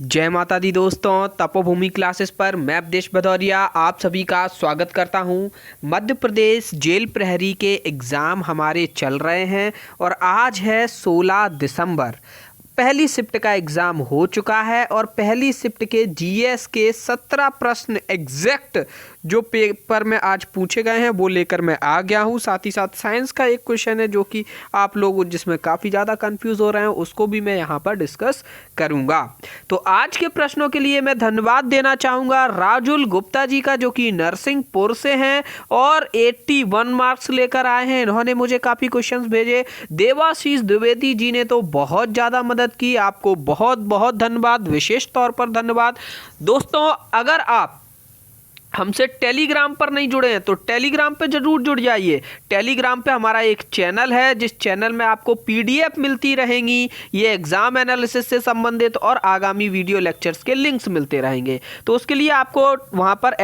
जय माता दी दोस्तों, तपोभूमि क्लासेस पर मैं अवधेश भदौरिया आप सभी का स्वागत करता हूं। मध्य प्रदेश जेल प्रहरी के एग्ज़ाम हमारे चल रहे हैं और आज है 16 दिसंबर। पहली शिफ्ट का एग्ज़ाम हो चुका है और पहली शिफ्ट के जीएस के 17 प्रश्न एग्जैक्ट जो पेपर में आज पूछे गए हैं वो लेकर मैं आ गया हूं। साथ ही साथ साइंस का एक क्वेश्चन है जो कि आप लोग जिसमें काफ़ी ज़्यादा कंफ्यूज हो रहे हैं, उसको भी मैं यहां पर डिस्कस करूंगा। तो आज के प्रश्नों के लिए मैं धन्यवाद देना चाहूँगा राजुल गुप्ता जी का, जो कि नरसिंहपुर से हैं और 81 मार्क्स लेकर आए हैं। इन्होंने मुझे काफ़ी क्वेश्चंस भेजे। देवाशीष द्विवेदी जी ने तो बहुत ज़्यादा मदद की, आपको बहुत बहुत धन्यवाद, विशेष तौर पर धन्यवाद। दोस्तों, अगर आप हमसे टेलीग्राम पर नहीं जुड़े हैं तो टेलीग्राम पे जरूर जुड़ जाइए। टेलीग्राम पे हमारा एक चैनल है जिस चैनल में आपको पीडीएफ मिलती रहेंगी, ये एग्जाम एनालिसिस से संबंधित और आगामी वीडियो लेक्चर्स के लिंक्स मिलते रहेंगे। तो उसके लिए आपको वहां पर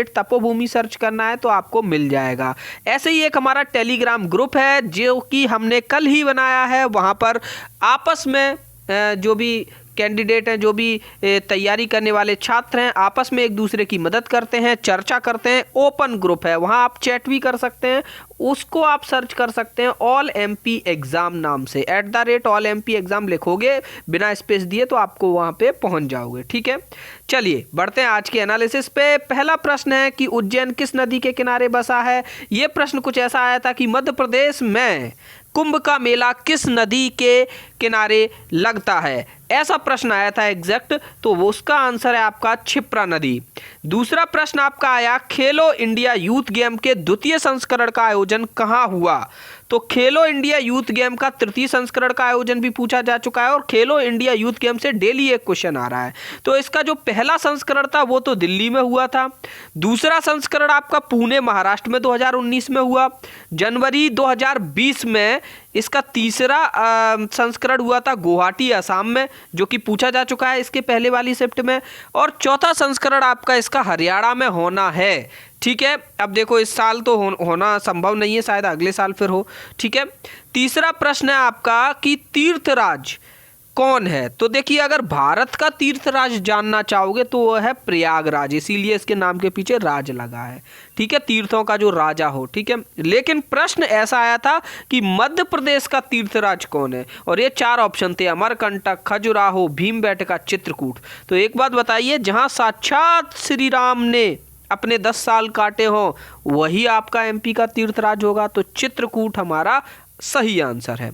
@तपोभूमि सर्च करना है तो आपको मिल जाएगा। ऐसे ही एक हमारा टेलीग्राम ग्रुप है जो कि हमने कल ही बनाया है। वहां पर आपस में जो भी कैंडिडेट हैं, जो भी तैयारी करने वाले छात्र हैं, आपस में एक दूसरे की मदद करते हैं, चर्चा करते हैं। ओपन ग्रुप है, वहां आप चैट भी कर सकते हैं, उसको आप सर्च कर सकते हैं ऑल एमपी एग्जाम नाम से। @ऑल एमपी एग्जाम लिखोगे बिना स्पेस दिए तो आपको वहां पे पहुंच जाओगे। ठीक है, चलिए बढ़ते हैं आज के एनालिसिस पे। पहला प्रश्न है कि उज्जैन किस नदी के किनारे बसा है। ये प्रश्न कुछ ऐसा आया था कि मध्य प्रदेश में कुंभ का मेला किस नदी के किनारे लगता है, ऐसा प्रश्न आया था एग्जैक्ट। तो वो उसका आंसर है आपका क्षिप्रा नदी। दूसरा प्रश्न आपका आया खेलो इंडिया यूथ गेम के द्वितीय संस्करण का आयोजन कहाँ हुआ। तो खेलो इंडिया यूथ गेम का तृतीय संस्करण का आयोजन भी पूछा जा चुका है और खेलो इंडिया यूथ गेम से डेली एक क्वेश्चन आ रहा है। तो इसका जो पहला संस्करण था वो तो दिल्ली में हुआ था। दूसरा संस्करण आपका पुणे महाराष्ट्र में 2019 में हुआ। जनवरी 2020 में इसका तीसरा संस्करण हुआ था गुवाहाटी असम में, जो कि पूछा जा चुका है इसके पहले वाली शिफ्ट में। और चौथा संस्करण आपका इसका हरियाणा में होना है। ठीक है, अब देखो इस साल तो होना संभव नहीं है, शायद अगले साल फिर हो। ठीक है, तीसरा प्रश्न है आपका कि तीर्थराज कौन है। तो देखिए, अगर भारत का तीर्थराज जानना चाहोगे तो वह है प्रयागराज, इसीलिए इसके नाम के पीछे राज लगा है। ठीक है, तीर्थों का जो राजा हो। ठीक है, लेकिन प्रश्न ऐसा आया था कि मध्य प्रदेश का तीर्थराज कौन है, और ये 4 ऑप्शन थे अमरकंटक, खजुराहो, भीमबेटका, चित्रकूट। तो एक बात बताइए, जहां साक्षात श्री राम ने अपने 10 साल काटे हों वही आपका एमपी का तीर्थराज होगा। तो चित्रकूट हमारा सही आंसर है।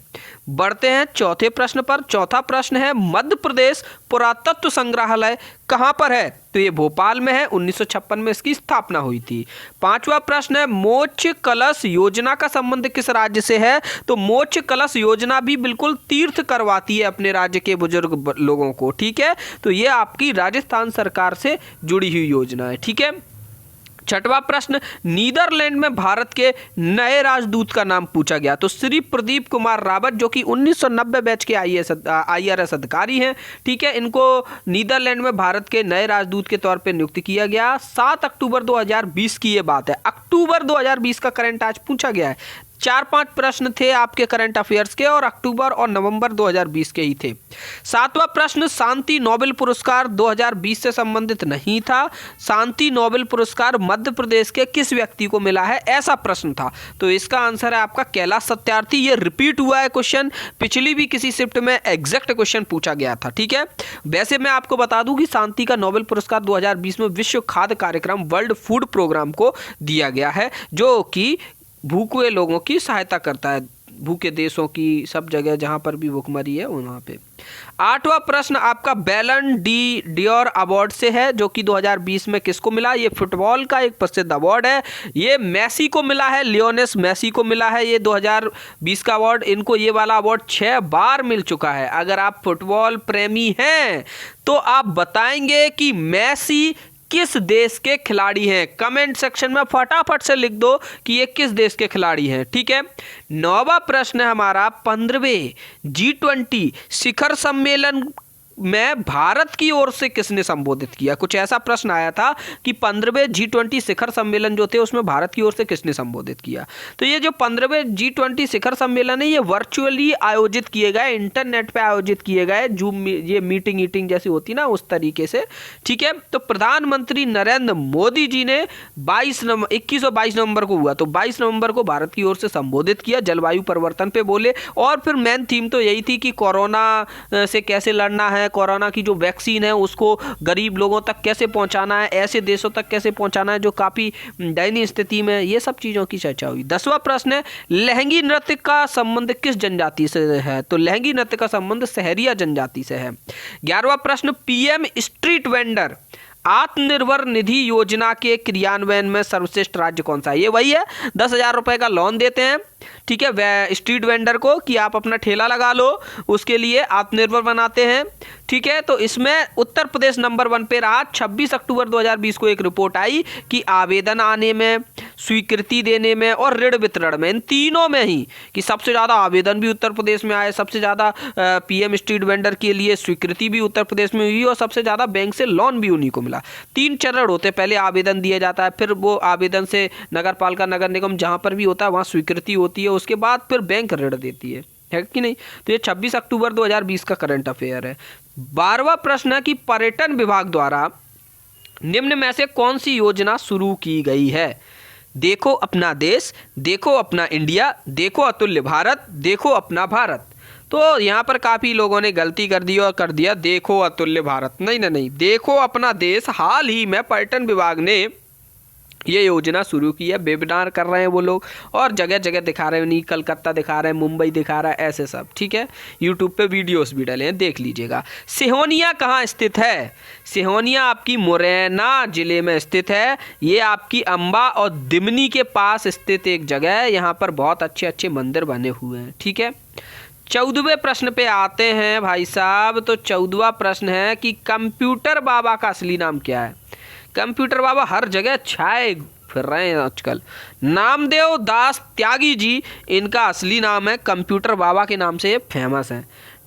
बढ़ते हैं चौथे प्रश्न पर। चौथा प्रश्न है मध्य प्रदेश पुरातत्व संग्रहालय कहां पर है। तो ये भोपाल में है, 1956 में इसकी स्थापना हुई थी। पांचवा प्रश्न है मोक्ष कलश योजना का संबंध किस राज्य से है। तो मोक्ष कलश योजना भी बिल्कुल तीर्थ करवाती है अपने राज्य के बुजुर्ग लोगों को। ठीक है, तो ये आपकी राजस्थान सरकार से जुड़ी हुई योजना है। ठीक है, छठवां प्रश्न नीदरलैंड में भारत के नए राजदूत का नाम पूछा गया। तो श्री प्रदीप कुमार रावत, जो कि 1990 बैच के IRS अधिकारी हैं। ठीक है, इनको नीदरलैंड में भारत के नए राजदूत के तौर पे नियुक्त किया गया। 7 अक्टूबर 2020 की ये बात है। अक्टूबर 2020 का करंट आज पूछा गया है। 4-5 प्रश्न थे आपके करंट अफेयर्स के और अक्टूबर और नवंबर 2020 के ही थे। 7वां प्रश्न शांति नोबेल पुरस्कार 2020 से संबंधित नहीं था। शांति नोबेल पुरस्कार मध्य प्रदेश के किस व्यक्ति को मिला है, ऐसा प्रश्न था। तो इसका आंसर है आपका कैलाश सत्यार्थी। ये रिपीट हुआ है क्वेश्चन, पिछली भी किसी शिफ्ट में एग्जैक्ट क्वेश्चन पूछा गया था। ठीक है, वैसे मैं आपको बता दूं कि शांति का नोबेल पुरस्कार 2020 में विश्व खाद्य कार्यक्रम वर्ल्ड फूड प्रोग्राम को दिया गया है, जो कि भूखे लोगों की सहायता करता है, भूखे देशों की, सब जगह जहां पर भी भूखमरी है वहां पे। 8वां प्रश्न आपका बैलन डी डियोर अवार्ड से है, जो कि 2020 में किसको मिला। ये फुटबॉल का एक प्रसिद्ध अवार्ड है। ये मेसी को मिला है, लियोनेस मेसी को मिला है ये 2020 का अवार्ड। इनको ये वाला अवार्ड 6 बार मिल चुका है। अगर आप फुटबॉल प्रेमी हैं तो आप बताएंगे कि मेसी किस देश के खिलाड़ी हैं। कमेंट सेक्शन में फटाफट से लिख दो कि ये किस देश के खिलाड़ी हैं। ठीक है, 9वां प्रश्न है हमारा 15वें G20 शिखर सम्मेलन में भारत की ओर से किसने संबोधित किया? कुछ ऐसा प्रश्न आया था कि 15वें G20 शिखर सम्मेलन जो थे उसमें भारत की ओर से किसने संबोधित किया? तो ये जो 15वें G20 शिखर सम्मेलन है ये वर्चुअली आयोजित किए गए, इंटरनेट पे आयोजित किए गए, जूम ये मीटिंग जैसी होती ना उस तरीके से, ठीक है। तो प्रधानमंत्री नरेंद्र मोदी जी ने 21 और 22 नवंबर को हुआ, तो 22 नवंबर को भारत की ओर से संबोधित किया, जलवायु परिवर्तन पे बोले। और फिर मेन थीम तो यही थी कि कोरोना से कैसे लड़ना है, कोरोना की जो वैक्सीन है उसको गरीब लोगों तक कैसे पहुंचाना है, ऐसे देशों तक कैसे पहुंचाना है जो काफ़ी दयनीय स्थिति में, ये सब चीज़ों की चर्चा हुई। 10वां प्रश्न है, लहंगी नृत्य का संबंध किस जनजाति से है? तो लहंगी नृत्य का संबंध सहरिया जनजाति से है। 11वां प्रश्न, PM street vendor Atmanirbhar Nidhi योजना के क्रियान्वयन में सर्वश्रेष्ठ राज्य कौन सा है? ये वही है, 10,000 रुपए का लोन देते हैं, ठीक है, वे स्ट्रीट वेंडर को कि आप अपना ठेला लगा लो, उसके लिए आत्मनिर्भर बनाते हैं, ठीक है। तो इसमें उत्तर प्रदेश नंबर 1 पे रहा। 26 अक्टूबर 2020 को एक रिपोर्ट आई कि आवेदन आने में, स्वीकृति देने में और ऋण वितरण में, इन तीनों में ही कि सबसे ज़्यादा आवेदन भी उत्तर प्रदेश में आए, सबसे ज़्यादा पीएम स्ट्रीट वेंडर के लिए स्वीकृति भी उत्तर प्रदेश में हुई और सबसे ज़्यादा बैंक से लोन भी उन्हीं को मिला। 3 चरण होते हैं, पहले आवेदन दिया जाता है, फिर वो आवेदन से नगर पालिका, नगर निगम जहाँ पर भी होता है वहाँ स्वीकृति होती है, उसके बाद फिर बैंक ऋण देती है कि नहीं। तो ये 26 अक्टूबर 2020 का करंट अफेयर है। 12वां प्रश्न है कि पर्यटन विभाग द्वारा निम्न में से कौन सी योजना शुरू की गई है? देखो अपना देश, देखो अपना इंडिया, देखो अतुल्य भारत, देखो अपना भारत। तो यहाँ पर काफ़ी लोगों ने गलती कर दी और कर दिया देखो अतुल्य भारत। नहीं, देखो अपना देश। हाल ही में पर्यटन विभाग ने ये योजना शुरू की है, वेबिनार कर रहे हैं वो लोग और जगह जगह दिखा रहे हैं, नहीं कलकत्ता दिखा रहे हैं, मुंबई दिखा रहा है, ऐसे सब, ठीक है। यूट्यूब पे वीडियोस भी डले हैं, देख लीजिएगा। सिहोनिया कहाँ स्थित है? सिहोनिया आपकी मुरैना जिले में स्थित है। ये आपकी अंबा और दिमनी के पास स्थित एक जगह है, यहाँ पर बहुत अच्छे अच्छे मंदिर बने हुए हैं, ठीक है। 14वें प्रश्न पे आते हैं भाई साहब। तो 14वां प्रश्न है कि कंप्यूटर बाबा का असली नाम क्या है? कंप्यूटर बाबा हर जगह छाए फिर रहे हैं आजकल। नामदेव दास त्यागी जी इनका असली नाम है, कंप्यूटर बाबा के नाम से ये फेमस है।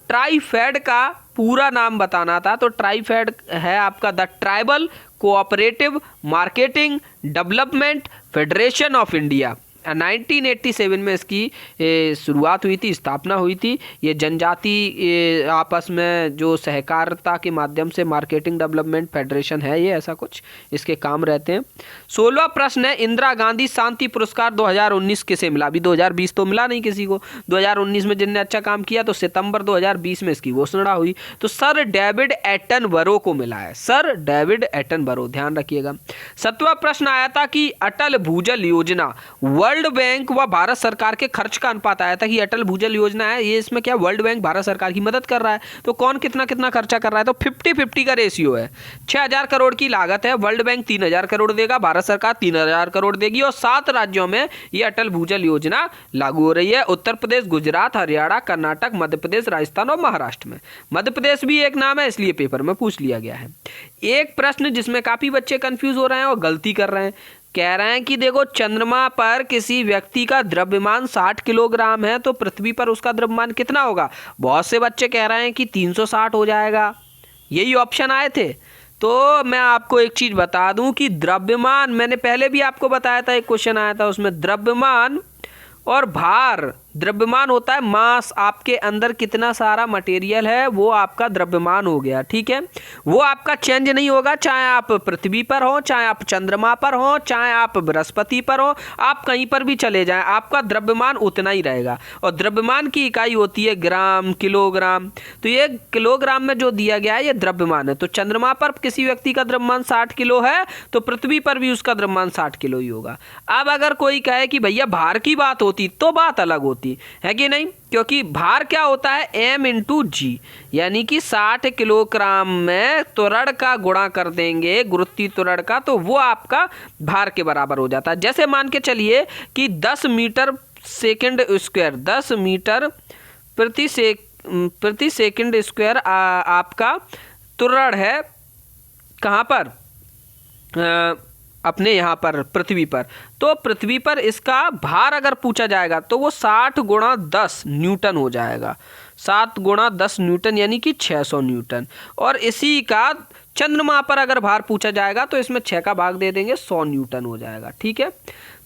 ट्राइफेड का पूरा नाम बताना था, तो ट्राइफेड है आपका the tribal cooperative marketing development federation of India. 1987 में इसकी शुरुआत हुई थी, स्थापना हुई थी। ये जनजाति आपस में जो सहकारिता के माध्यम से मार्केटिंग डेवलपमेंट फेडरेशन है, ये ऐसा कुछ इसके काम रहते हैं। 16वां प्रश्न है, इंदिरा गांधी शांति पुरस्कार 2019 किसे मिला? अभी 2020 तो मिला नहीं किसी को, 2019 में जिनने अच्छा काम किया तो सितंबर 2020 में इसकी घोषणा हुई, तो सर डेविड एटनबरो को मिला है, सर डेविड एटनबरो, ध्यान रखिएगा। 7वां प्रश्न आया था कि अटल भूजल योजना वर्ल्ड बैंक व भारत सरकार के खर्च का अनुपात आया था कि अटल भूजल योजना है ये, इसमें क्या वर्ल्ड बैंक भारत सरकार की मदद कर रहा है, तो कौन कितना कितना खर्चा कर रहा है? तो 50-50 का रेशियो है। 6,000 करोड़ की लागत है, वर्ल्ड बैंक 3,000 करोड़ देगा, भारत सरकार 3,000 करोड़ देगी और 7 राज्यों में ये अटल भूजल योजना लागू हो रही है। उत्तर प्रदेश, गुजरात, हरियाणा, कर्नाटक, मध्य प्रदेश, राजस्थान और महाराष्ट्र में। मध्य प्रदेश भी एक नाम है, इसलिए पेपर में पूछ लिया गया है। एक प्रश्न जिसमें काफी बच्चे कंफ्यूज हो रहे हैं और गलती कर रहे हैं, कह रहे हैं कि देखो चंद्रमा पर किसी व्यक्ति का द्रव्यमान 60 किलोग्राम है तो पृथ्वी पर उसका द्रव्यमान कितना होगा? बहुत से बच्चे कह रहे हैं कि 360 हो जाएगा, यही ऑप्शन आए थे। तो मैं आपको एक चीज़ बता दूं कि द्रव्यमान, मैंने पहले भी आपको बताया था, एक क्वेश्चन आया था उसमें, द्रव्यमान और भार। द्रव्यमान होता है मास, आपके अंदर कितना सारा मटेरियल है वो आपका द्रव्यमान हो गया, ठीक है। वो आपका चेंज नहीं होगा, चाहे आप पृथ्वी पर हो, चाहे आप चंद्रमा पर हो, चाहे आप बृहस्पति पर हो, आप कहीं पर भी चले जाएं, आपका द्रव्यमान उतना ही रहेगा। और द्रव्यमान की इकाई होती है ग्राम, किलोग्राम। तो ये किलोग्राम में जो दिया गया है ये द्रव्यमान है। तो चंद्रमा पर किसी व्यक्ति का द्रव्यमान 60 किलो है तो पृथ्वी पर भी उसका द्रव्यमान 60 किलो ही होगा। अब अगर कोई कहे कि भैया भार की बात होती तो बात अलग होती है कि नहीं, क्योंकि भार क्या होता है? m इंटू जी, यानी कि 60 किलोग्राम में त्वरण का गुणा कर देंगे, गुरुत्वीय त्वरण का, तो वो आपका भार के बराबर हो जाता है। जैसे मान के चलिए कि 10 मीटर सेकंड स्क्वायर, 10 मीटर प्रति सेकंड स्क्वायर आपका त्वरण है, कहाँ पर? अपने यहाँ पर पृथ्वी पर। तो पृथ्वी पर इसका भार अगर पूछा जाएगा तो वो 60 गुणा 10 न्यूटन हो जाएगा। 7 गुणा 10 न्यूटन यानी कि 600 न्यूटन। और इसी का चंद्रमा पर अगर भार पूछा जाएगा तो इसमें 6 का भाग दे देंगे, 100 न्यूटन हो जाएगा। ठीक है,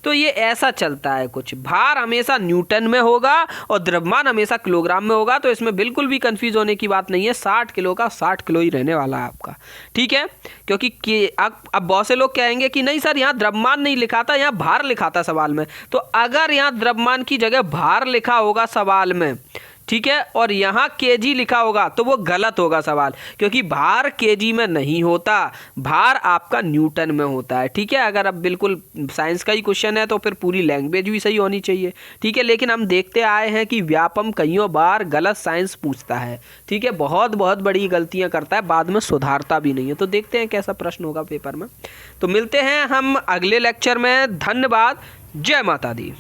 तो ये ऐसा चलता है कुछ। भार हमेशा न्यूटन में होगा और द्रव्यमान हमेशा किलोग्राम में होगा, तो इसमें बिल्कुल भी कंफ्यूज होने की बात नहीं है। 60 किलो का 60 किलो ही रहने वाला है आपका। ठीक है, क्योंकि अब बहुत से लोग कहेंगे कि नहीं सर यहाँ द्रव्यमान नहीं लिखा था, यहाँ भार लिखा था सवाल में। तो अगर यहाँ द्रव्यमान की जगह भार लिखा होगा सवाल में, ठीक है, और यहाँ केजी लिखा होगा तो वो गलत होगा सवाल, क्योंकि भार केजी में नहीं होता, भार आपका न्यूटन में होता है। ठीक है, अगर अब बिल्कुल साइंस का ही क्वेश्चन है तो फिर पूरी लैंग्वेज भी सही होनी चाहिए। ठीक है, लेकिन हम देखते आए हैं कि व्यापम कईयों बार गलत साइंस पूछता है। ठीक है, बहुत बहुत बड़ी गलतियाँ करता है, बाद में सुधारता भी नहीं है। तो देखते हैं कैसा प्रश्न होगा पेपर में। तो मिलते हैं हम अगले लेक्चर में। धन्यवाद। जय माता दी।